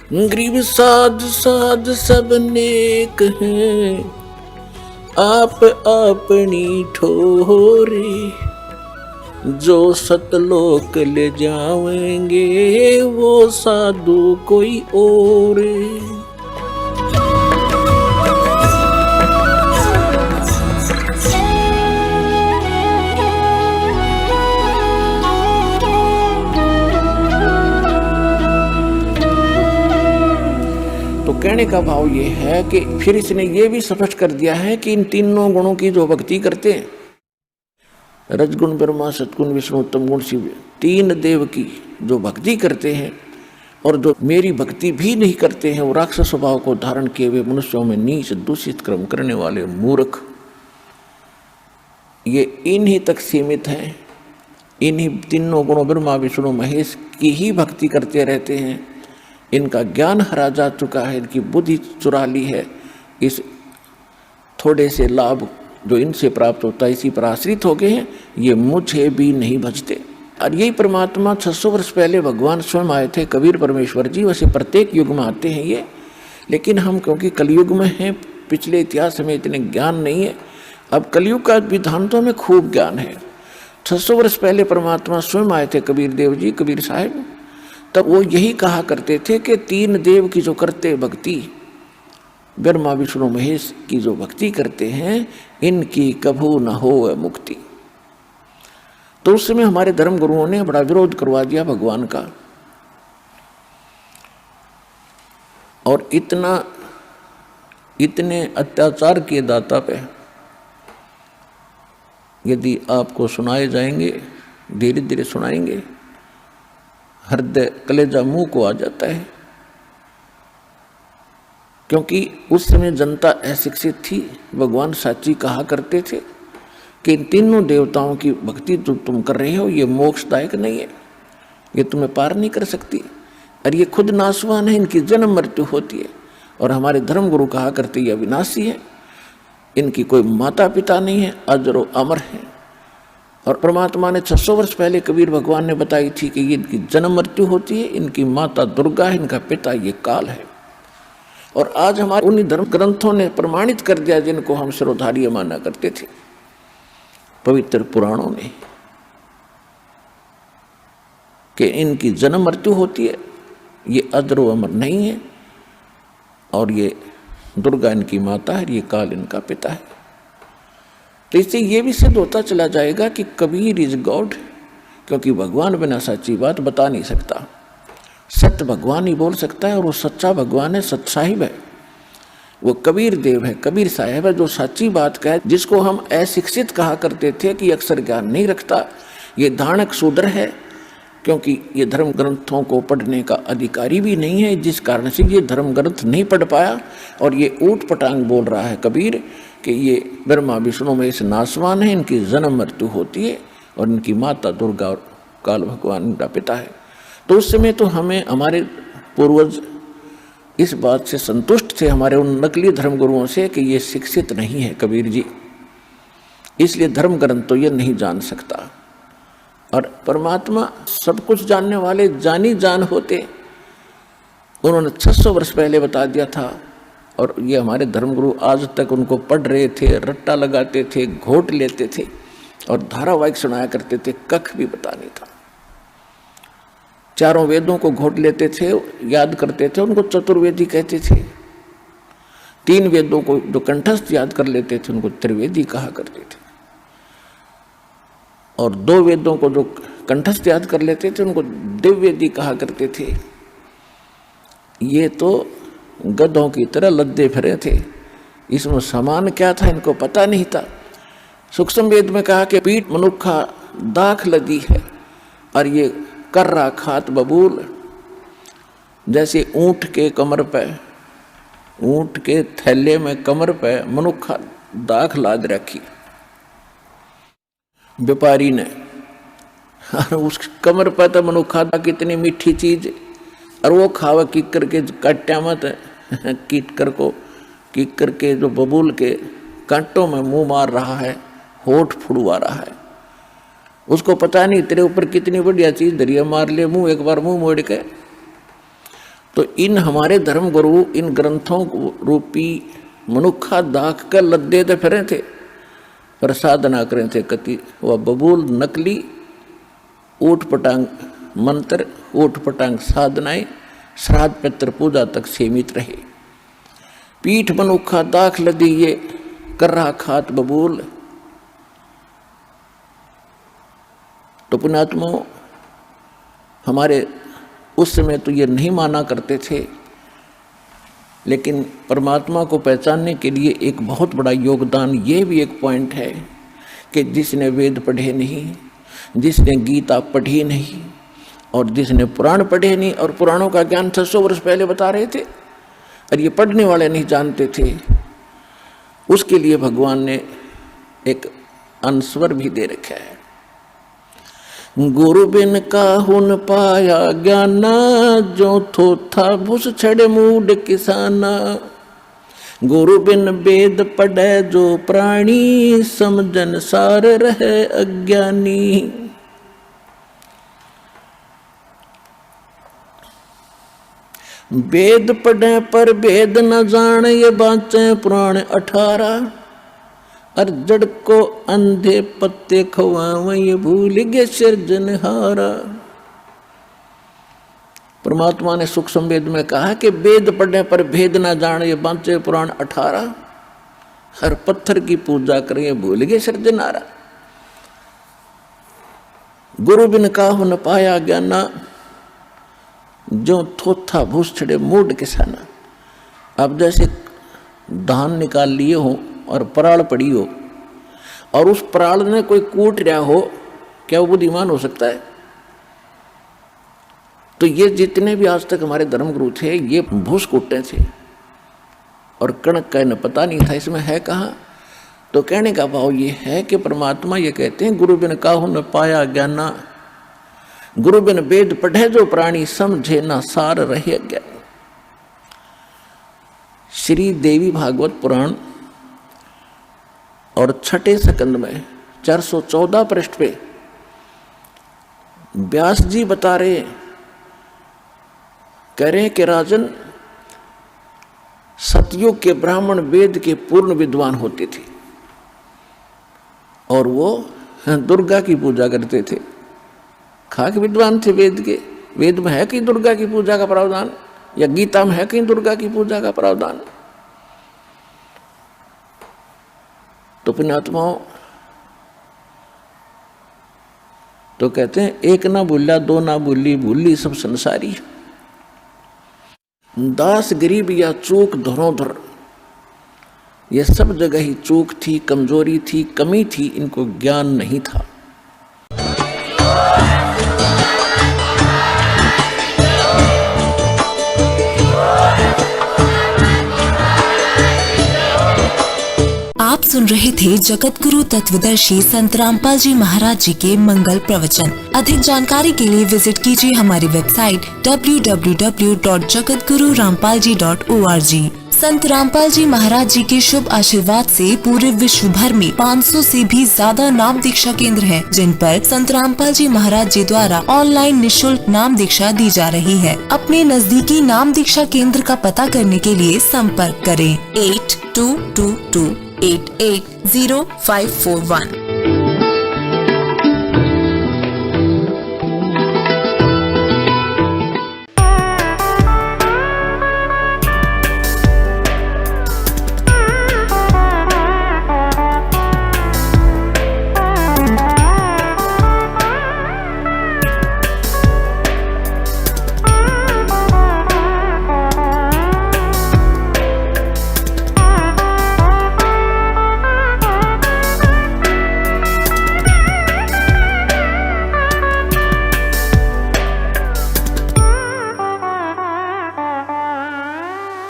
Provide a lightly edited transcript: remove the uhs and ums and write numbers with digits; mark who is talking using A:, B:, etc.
A: गरीब साध साध सब नेक हैं, आप अपनी ठोरे, जो सतलोक ले जाएंगे वो साधु कोई और। तो कहने का भाव ये है कि फिर इसने ये भी स्पष्ट कर दिया है कि इन तीनों गुणों की जो भक्ति करते हैं, रजगुण ब्रह्मा सतगुण विष्णु उत्तम गुण शिव, तीन देव की जो भक्ति करते हैं और जो मेरी भक्ति भी नहीं करते हैं, वो राक्षस स्वभाव को धारण किए हुए मनुष्यों में नीच दूषित कर्म करने वाले मूर्ख, ये इन्हीं तक सीमित हैं। इन्हीं तीनों गुणों ब्रह्मा विष्णु महेश की ही भक्ति करते रहते हैं। इनका ज्ञान हरा जा चुका है, इनकी बुद्धि चुरा ली है। इस थोड़े से लाभ जो इनसे प्राप्त होता है इसी पर आश्रित हो गए हैं, ये मुझे भी नहीं भजते। और यही परमात्मा 600 वर्ष पहले भगवान स्वयं आए थे, कबीर परमेश्वर जी। वैसे प्रत्येक युग में आते हैं ये, लेकिन हम क्योंकि कलयुग में हैं, पिछले इतिहास में इतने ज्ञान नहीं है। अब कलयुग का विधांतों में खूब ज्ञान है। 600 वर्ष पहले परमात्मा स्वयं आए थे, कबीर देव जी, कबीर साहब। तब वो यही कहा करते थे कि तीन देव की जो करते भक्ति, ब्रह्मा विष्णु महेश की जो भक्ति करते हैं, इनकी कभू न हो मुक्ति। तो उस समय हमारे धर्म गुरुओं ने बड़ा विरोध करवा दिया भगवान का, और इतने अत्याचार किए दाता पे यदि आपको सुनाए जाएंगे, धीरे धीरे सुनाएंगे, हृदय कलेजा मुंह को आ जाता है। क्योंकि उस समय जनता अशिक्षित थी। भगवान साची कहा करते थे कि इन तीनों देवताओं की भक्ति जो तुम कर रहे हो ये मोक्षदायक नहीं है, ये तुम्हें पार नहीं कर सकती, और ये खुद नाशवान है, इनकी जन्म मृत्यु होती है। और हमारे धर्म गुरु कहा करते ये अविनाशी है, इनकी कोई माता पिता नहीं है, अजरो अमर है। और परमात्मा ने 600 वर्ष पहले कबीर भगवान ने बताई थी कि ये इनकी जन्म मृत्यु होती है, इनकी माता दुर्गा है, इनका पिता ये काल है। और आज हमारे उन्हीं धर्म ग्रंथों ने प्रमाणित कर दिया जिनको हम सिरोधार्य माना करते थे, पवित्र पुराणों ने, कि इनकी जन्म मृत्यु होती है, ये अजरो अमर नहीं है, और ये दुर्गा इनकी माता है, ये काल इनका पिता है। तो इससे ये भी सिद्ध होता चला जाएगा कि कबीर इज गॉड, क्योंकि भगवान बिना सच्ची बात बता नहीं सकता। सत्य भगवान ही बोल सकता है, और वो सच्चा भगवान है, सत साहिब है, वो कबीर देव है, कबीर साहिब है, जो सच्ची बात कहे। जिसको हम अशिक्षित कहा करते थे कि अक्षर ज्ञान नहीं रखता, ये धानक शूद्र है, क्योंकि ये धर्म ग्रंथों को पढ़ने का अधिकारी भी नहीं है, जिस कारण से ये धर्म ग्रंथ नहीं पढ़ पाया। और ये ऊट पटांग बोल रहा है कबीर कि ये ब्रह्मा विष्णु में इस नासवान है, इनकी जन्म मृत्यु होती है, और इनकी माता दुर्गा और काल भगवान इनका पिता है। तो उस समय तो हमें हमारे पूर्वज इस बात से संतुष्ट थे, हमारे उन नकली धर्मगुरुओं से, कि ये शिक्षित नहीं है कबीर जी, इसलिए धर्म ग्रंथ तो ये नहीं जान सकता। और परमात्मा सब कुछ जानने वाले जानी जान होते, उन्होंने 600 वर्ष पहले बता दिया था। और ये हमारे धर्मगुरु आज तक उनको पढ़ रहे थे, रट्टा लगाते थे, घोट लेते थे, और धारावाहिक सुनाया करते थे, कख भी पता नहीं था। चारों वेदों को घोट लेते थे, याद करते थे, उनको चतुर्वेदी कहते थे। 3 वेदों को जो कंठस्थ याद कर लेते थे उनको त्रिवेदी कहा करते थे, और 2 वेदों को जो कंठस्थ याद कर लेते थे उनको दिव्यवेदी कहा करते थे। ये तो गधों की तरह लद्दे फिरे थे, इसमें समान क्या था इनको पता नहीं था। सूक्ष्म वेद में कहा कि पीठ मनुखा दाख लदी है, और ये कर्रा खात बबूल, जैसे ऊंट के कमर पे, ऊंट के थैले में कमर पे मनुखा दाख लाद रखी व्यापारी ने, और उस कमर पर तो मनुखा था कितनी मीठी चीज, और वो खावा किक्कर के काट्या मत किक्कर के जो बबूल के कांटों में मुंह मार रहा है, होठ फुड़वा रहा है। उसको पता नहीं तेरे ऊपर कितनी बढ़िया चीज धरिया, मार ले मुंह, एक बार मुंह मोड़ के। तो इन हमारे धर्म गुरु इन ग्रंथों को रूपी मनुखा दाख कर लद्दे दे फिरे थे, पर साधना करें थे कति वह बबूल नकली ऊट पटांग मंत्र, ऊट पटांग साधनाएं श्राद्ध पितृ पूजा तक सीमित रहे। पीठ मनुखा दाख लदी ये कर रहा खात बबूल। तो पुण्यात्मा हमारे उस समय तो ये नहीं माना करते थे, लेकिन परमात्मा को पहचानने के लिए एक बहुत बड़ा योगदान ये भी एक पॉइंट है कि जिसने वेद पढ़े नहीं, जिसने गीता पढ़ी नहीं और जिसने पुराण पढ़े नहीं, और पुराणों का ज्ञान 600 वर्ष पहले बता रहे थे और ये पढ़ने वाले नहीं जानते थे, उसके लिए भगवान ने एक अनुस्वर भी दे रखा है। गुरु बिन काहू न पाया ज्ञाना, जो थोथा भूस छड़े मूड किसाना। गुरु बिन वेद पढ़े जो प्राणी, समझन सार रहे अज्ञानी। वेद पढ़े पर वेद न जाने, ये बाँचे पुराण 18। और जड़ को अंधे पत्ते खवावे, ये भूल गए सिरजनहारा। परमात्मा ने सूक्ष्म वेद में कहा कि वेद पढ़ने पर भेद ना जाने, ये बाँचे पुराण 18। हर पत्थर की पूजा करें, ये भूल गए सिरजनहारा। गुरु बिन काहू न पाया ज्ञाना, जो थोथा भूस छड़े मूड किसाना। अब जैसे धान निकाल लिए हो और पराल पड़ी हो और उस पराल ने कोई कूट रहा हो, क्या वो बुद्धिमान हो सकता है? तो ये जितने भी आज तक हमारे धर्मगुरु थे, ये भूस कूटते थे और कणक का इन्हें पता नहीं था इसमें है कहाँ। तो कहने का भाव ये है कि परमात्मा ये कहते हैं, गुरु बिन काहू न पाया ज्ञाना, गुरु बिन वेद पढ़े जो प्राणी, समझे ना सार रहे ज्ञान। श्री देवी भागवत पुराण और 6ठे स्कंद में 414 पृष्ठ पे व्यास जी बता रहे, कह रहे कि राजन, सतयुग के ब्राह्मण वेद के पूर्ण विद्वान होते थे और वो दुर्गा की पूजा करते थे। खाक विद्वान थे वेद के। वेद में है कहीं दुर्गा की पूजा का प्रावधान, या गीता में है कहीं दुर्गा की पूजा का प्रावधान? तो पुण्यात्माओं, तो कहते हैं एक ना भूला दो ना भूली, भूली सब संसारी। दास गरीब या चूक धरोधर, ये सब जगह ही चूक थी, कमजोरी थी, कमी थी, इनको ज्ञान नहीं था।
B: आप सुन रहे थे जगत गुरु तत्वदर्शी संत रामपाल जी महाराज जी के मंगल प्रवचन। अधिक जानकारी के लिए विजिट कीजिए हमारी वेबसाइट www.jagatgururampalji.org। संत रामपाल जी महाराज जी के शुभ आशीर्वाद से पूरे विश्व भर में 500 से भी ज्यादा नाम दीक्षा केंद्र हैं, जिन पर संत रामपाल जी महाराज जी द्वारा ऑनलाइन निःशुल्क नाम दीक्षा दी जा रही है। अपने नजदीकी नाम दीक्षा केंद्र का पता करने के लिए संपर्क करें 8222880541।